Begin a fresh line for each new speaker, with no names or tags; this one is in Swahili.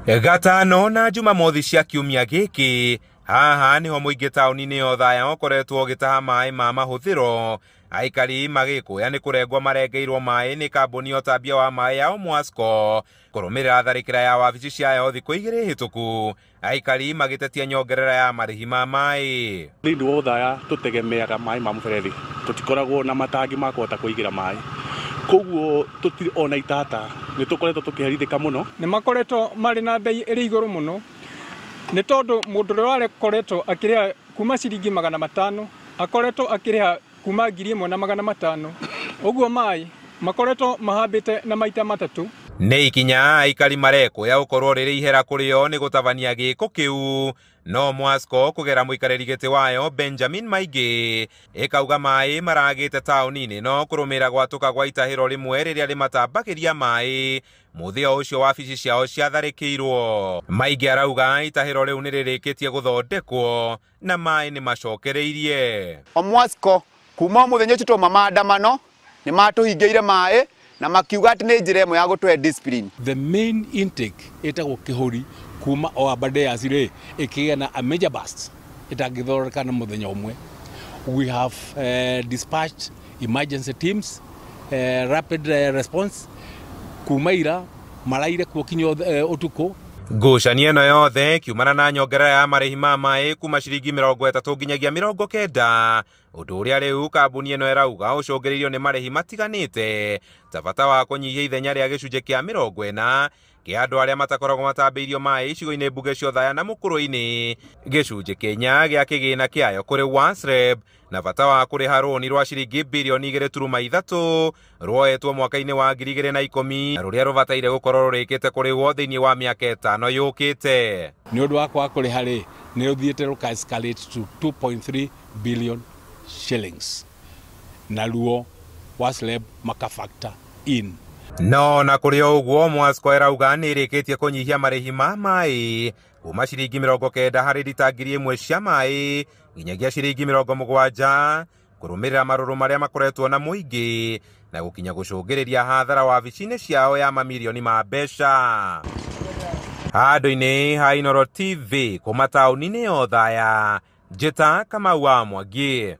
Gatano na Jumamothi cia kiumia giki haha niho muingi tauni-ini yo Thaya ukoretwo gitaha mai ma mahuthiro aikari magikuya ni kurengwa marengeirwo mai ni kambuni ya utambia wa mai ya Mwasco kurumirira tharikira ya wabici ciayo thiku igiri hituku aikari magitetia nyongerera ya marihi ma mai.
Thindi wa Thaya tutegemeaga mai ma muberethi tutikoragwo na matangi ma kuhota kuigira mai koguo tutiri ona itata ni tukoretwo tukiherithika muno
ni makoretwo mari na bei iri iguru muno ni tondu mundu rware koretwo akiria kuma ciringi 500 akoretwo akiria kuma 1500 uguo mai makoretwo mahambite na maita matatu.
Ni ikinya aikari marekuya ukorwo riri ihera kurio ni gutabania giko kiu no Mwasco kugera muikariri giti wayo Benjamin Maigi ikauga mai maragite tauni-ini no kurumira gwatuka gwa itahiro rimwe riria rimatambagiria mai muthia ucio wabici ciao ciatharikirwo. Maigi arauga itahiro riu ni ririkitie guthondekwo na mai ni macokereirie.
Mwasco kuma muthenya ucio tuma maandamano ni matuhingiire mai na makiuga ati ni njira imwe ya gutwe discipline.
The main intake etagwo kihuri kuma o Abadeas ri ikigena a major burst itagithoreka na muthenya umwe. We have dispatched emergency teams, rapid response kumaira maraire kuokinyo utuko.
Ngucanio ino yothe kiumana na nyongerera ya marihi ma mai kuma ciringi 30 nginyagia 90 undu uria riu kambuni ino irauga ucungiririo ni marihi matiganite ta bata wa kunyihia ithenya ria gicunje kia 40 kia andu aria matakoragwo matambiirio mai icigo-ini mbuge cio Thaya na Mukurwe-ini gicunje kinya gia kigina kiayo kuri WASREB na bata wa kuriha roni rwa ciringi bilioni 2.3 rwoetwo mwaka-ini wa 2010 na ruria rubataire gukorwo rurikite kurihwo thiini wa miaka 5 yukite.
Ni undu wa kwa kuriha ri ni ruthiite ruka escalate to 2.3 billion shillings na ruo WASREB maka factor in.
No na kuri uguo Mwasco irauga ni irikitie kunyihia marihi ma mai kuma ciringi 90 hari lita 1,000 cia mai nginyagia ciringi 70 kurumirira maruru maria makoretwo na muingi na gukinya gucungiriria hathara wabici-ini ciao ya mamilioni ma mbeca. Handu-ini ha Inooro TV kuma tauni-ini yo Thaya, Njeta Kamau wa Mwangi.